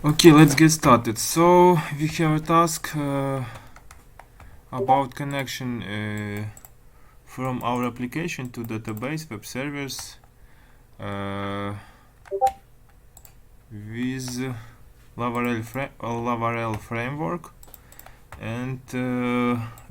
Okay, let's get started. So we have a task about connection from our application to database web servers with Laravel framework, and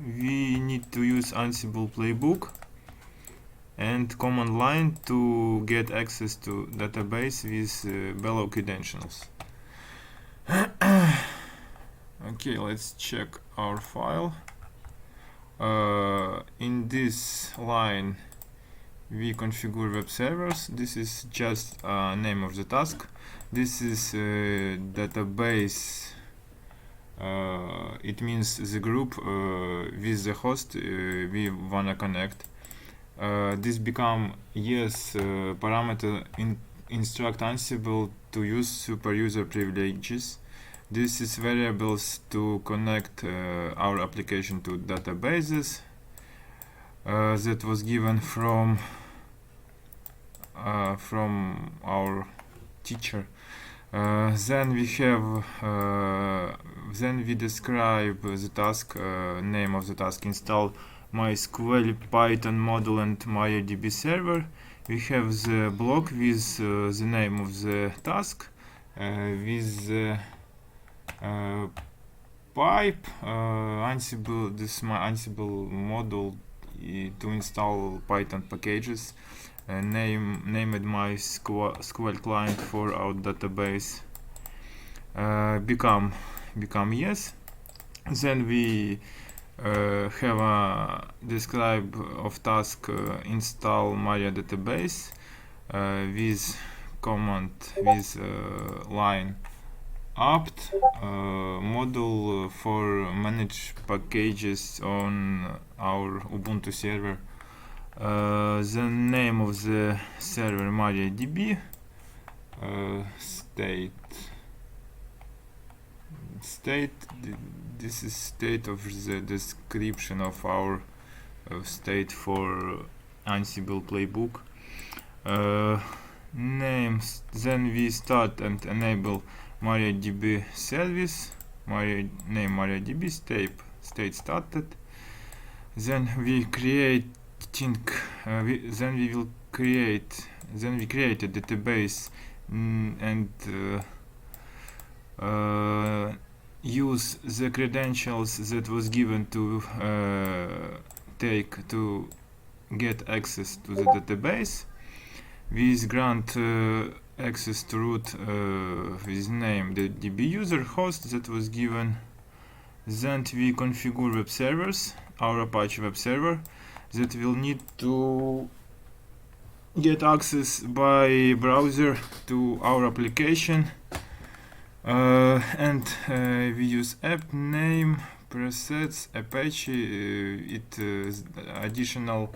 we need to use Ansible playbook and command line to get access to database with below credentials. Okay, let's check our file. In this line we configure web servers. This is just name of the task. This is database. It means the group with the host we wanna connect. This become yes parameter instruct Ansible to use super user privileges. This is variables to connect our application to databases that was given from our teacher. Then we have then we describe the task, name of the task: install MySQL, Python module and MariaDB server. We have the block with the name of the task with the pipe Ansible. This is my Ansible module to install Python packages. Named my SQL client for our database. Become yes. Then we have a describe of task install Maria database with command with line apt module for manage packages on our Ubuntu server. The name of the server MariaDB. State. This is state of the description of our state for Ansible playbook. Names. Then we start and enable MariaDB service. Name MariaDB, state started. Then we create then we create a database and use the credentials that was given to get access to the database. We grant access to root with name the DB user host that was given. Then we configure web servers, our Apache web server that will need to get access by browser to our application, and we use app name presets Apache. It additional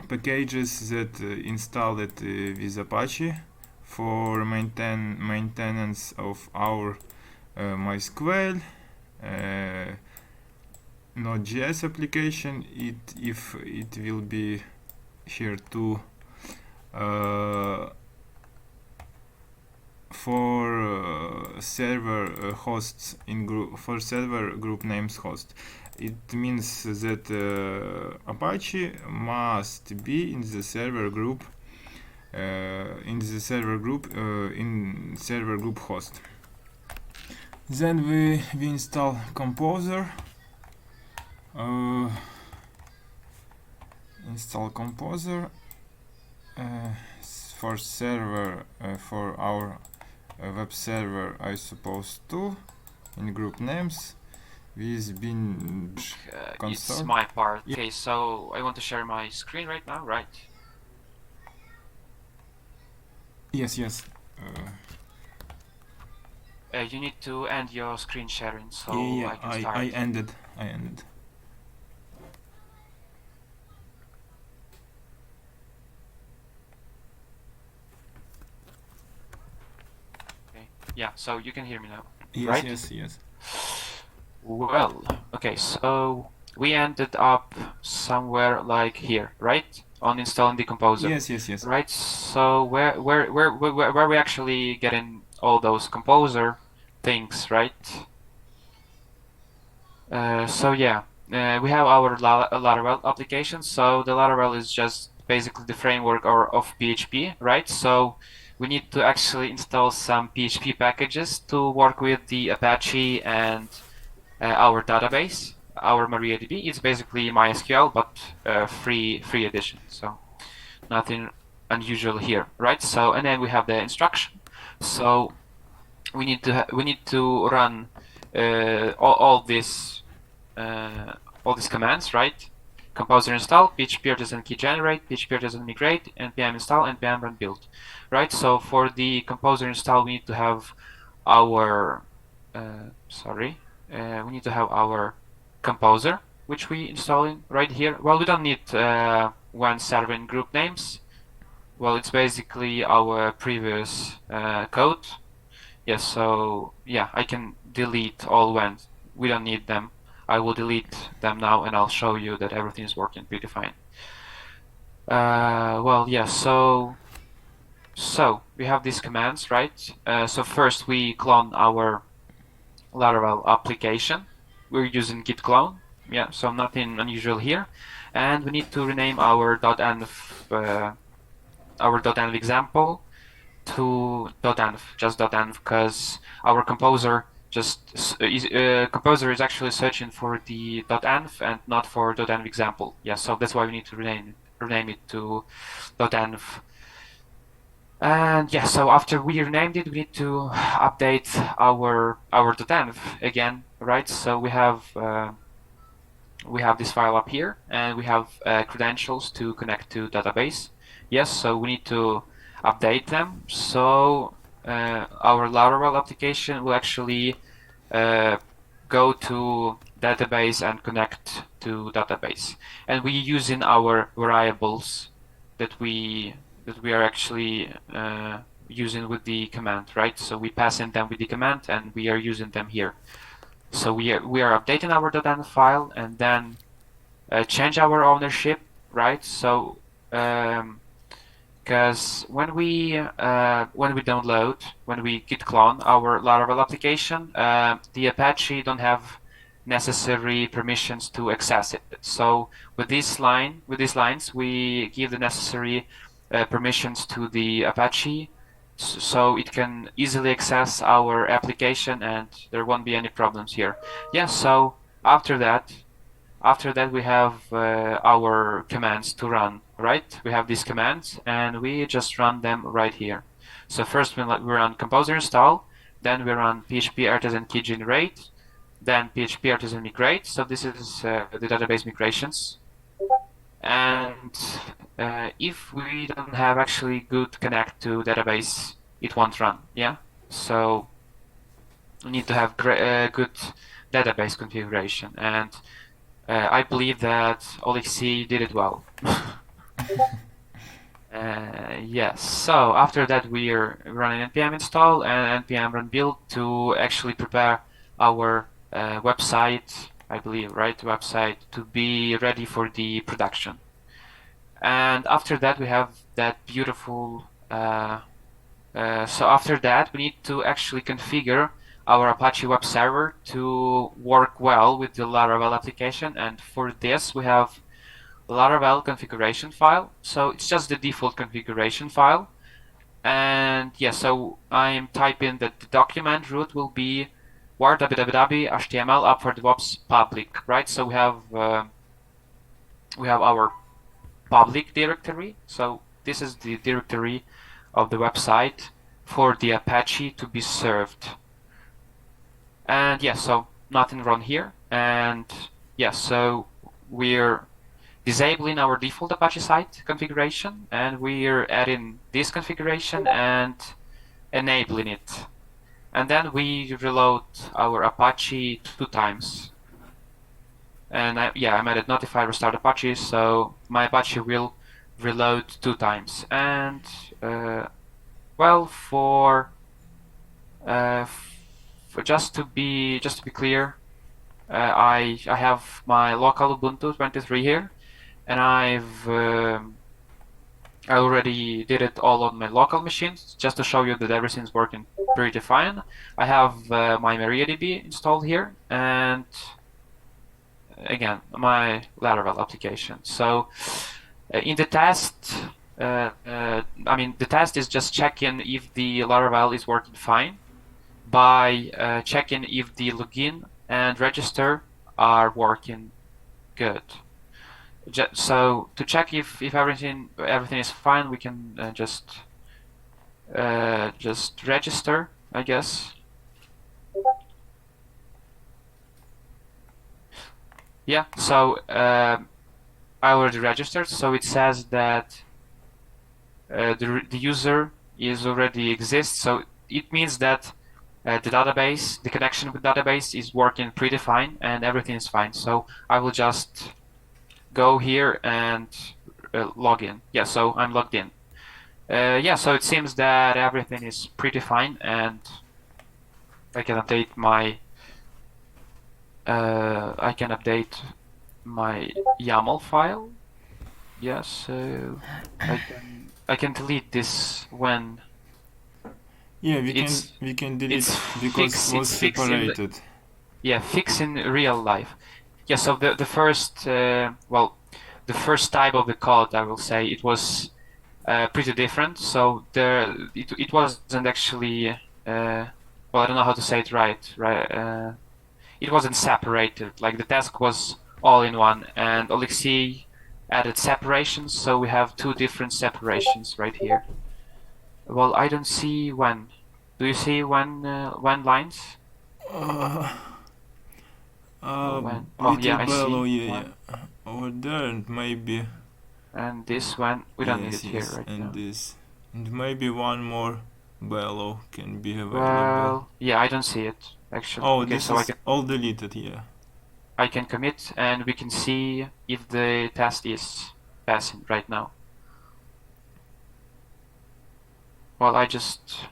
packages that installed with Apache for maintenance of our MySQL Node.js application. If it will be here too for server hosts in group, for server group names host. It means that Apache must be in the server group in server group host. Then we install Composer. Install Composer for server for our web server, I suppose too, in group names with bin console. It's my part. Okay, so I want to share my screen right now, right? Yes. You need to end your screen sharing, so yeah, I can start. I ended. Okay. Yeah, so you can hear me now, Yes, right? Yes. Well, okay, so we ended up somewhere like here, right? on installing the composer. Yes. Right. So where we actually getting all those composer things, right? So yeah, we have our Laravel application. So the Laravel is just basically the framework of PHP, right? So we need to actually install some PHP packages to work with the Apache and our database, our MariaDB. It's basically MySQL, but free edition. So nothing unusual here, right? So and then we have the instruction. So we need to run all these commands, right? Composer install, php artisan key generate, php artisan migrate, npm install, npm run build, right? So for the composer install, we need to have our we need to have our composer, which we installing right here. Well, we don't need one server and group names. Well, it's basically our previous code. Yes, so yeah, I can delete all when we don't need them. I will delete them now and I'll show you that everything is working pretty fine. Well, yeah, so we have these commands, right? So first we clone our Laravel application. We're using git clone. Yeah, so nothing unusual here. And we need to rename our .env example to .env, just .env, because our composer composer is actually searching for the .env and not for .env example. Yeah, so that's why we need to rename it to .env. And yeah, so after we renamed it, we need to update our .env again, right? So we have this file up here, and we have credentials to connect to database. Yes, so we need to update them. So our Laravel application will actually go to database and connect to database, and we using our variables that we are actually using with the command, right? So we pass in them with the command, and we are using them here. So we are updating our .env file, and then change our ownership, right? So because when we download, when we git clone our Laravel application, the Apache don't have necessary permissions to access it. So with these lines, we give the necessary permissions to the Apache, so it can easily access our application, and there won't be any problems here. Yeah. So after that we have our commands to run, right? We have these commands, and we just run them right here. So first we run composer install, then we run php artisan key generate, then php artisan migrate. So this is the database migrations. And if we don't have actually good connect to database, it won't run. Yeah. So we need to have good database configuration, and I believe that Olexi did it well. Yes, so after that we are running npm install and npm run build to actually prepare our website, I believe, right? Website to be ready for the production. And after that we have that beautiful so after that we need to actually configure our Apache web server to work well with the Laravel application, and for this we have Laravel configuration file. So it's just the default configuration file, and yeah, so I'm typing that the document root will be var www html up for DevOps public, right? So we have our public directory. So this is the directory of the website for the Apache to be served. And yeah, so nothing wrong here. And yeah, so we're disabling our default Apache site configuration, and we're adding this configuration and enabling it. And then we reload our Apache 2 times. And I added notify restart Apache, so my Apache will reload 2 times. And well, for just to be clear, I have my local Ubuntu 23 here, and I've I already did it all on my local machines, just to show you that everything's working pretty fine. I have my MariaDB installed here, and again, my Laravel application. So in the test, the test is just checking if the Laravel is working fine by checking if the login and register are working good. So to check if everything is fine, we can just register, I guess. Yeah. So I already registered, so it says that the user is already exists. So it means that the database, the connection with database is working pretty fine and everything is fine. So I will just go here and log in. Yeah, so I'm logged in. Yeah, so it seems that everything is pretty fine, and I can update my YAML file. Yeah, so I can delete this when Yeah, we it's can delete it's because it was separated. fix in real life. Yeah, so the first the first type of the code, I will say, it was pretty different. So it wasn't actually I don't know how to say it right. It wasn't separated. Like the task was all in one, and Alexei added separations, so we have two different separations right here. Well, I don't see when. Do you see when lines? When? Oh Little yeah, I below, see yeah, one. yeah. Over there, and maybe. And this one, we don't need Yes, it here yes, right and now. this. And maybe one more below can be available. Well, yeah, I don't see it actually. Oh, Okay, this so is all deleted, yeah. I can commit and we can see if the test is passing right now. Well, I'm just,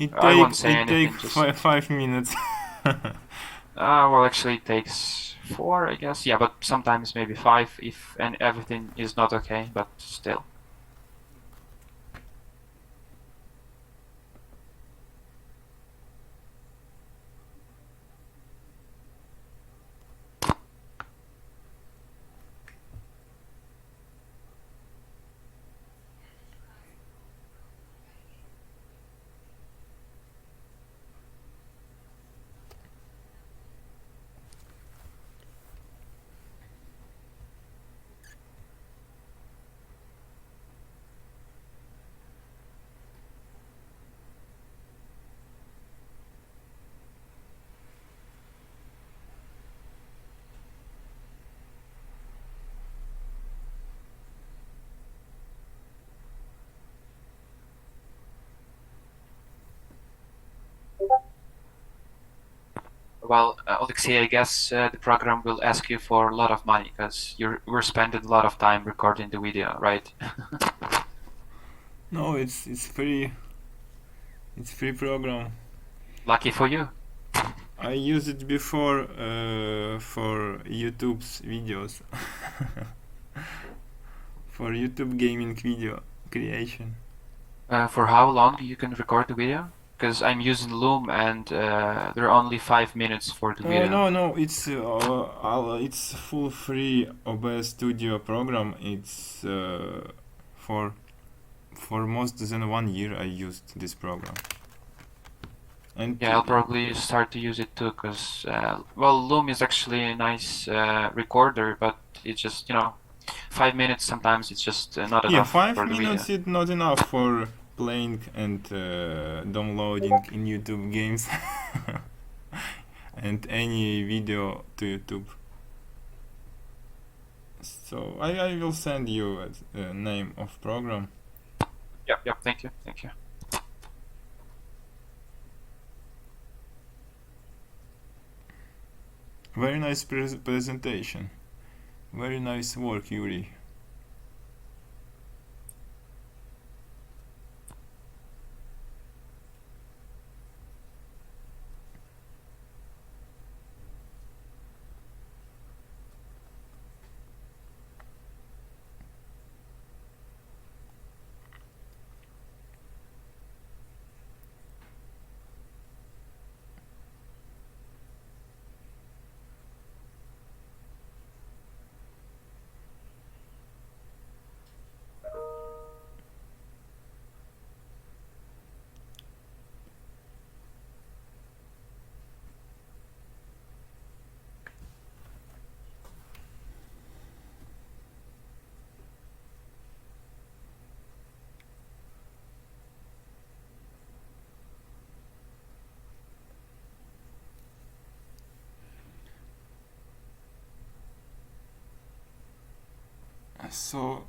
I won't say It take anything, just, 5 minutes. well, actually it takes 4, I guess. Yeah, but sometimes maybe 5 if and everything is not okay, but still. Well, Alexei, I guess the program will ask you for a lot of money because we're spending a lot of time recording the video, right? No, it's free. It's free program. Lucky for you. I used it before for YouTube's videos. For YouTube gaming video creation. For how long you can record the video? Because I'm using Loom and there are only 5 minutes for the video. No, it's full free OBS Studio program. It's for more than 1 year I used this program. And Yeah, I'll probably start to use it too, because Loom is actually a nice recorder, but it's just 5 minutes sometimes it's just not yeah, enough 5 for the video. minutes is not enough for playing and downloading in YouTube games and any video to YouTube. So I will send you a name of program. Yep, thank you. Very nice presentation. Very nice work, Yuri. so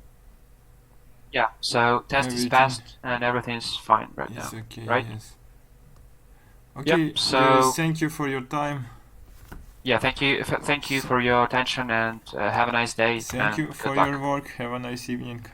Yeah, so test is everything passed and everything's fine right is now, okay. right? Yes. Okay. So Thank you for your time. yeah, thank you for your attention and have a nice day Thank and you good for luck. your work. Have a nice evening.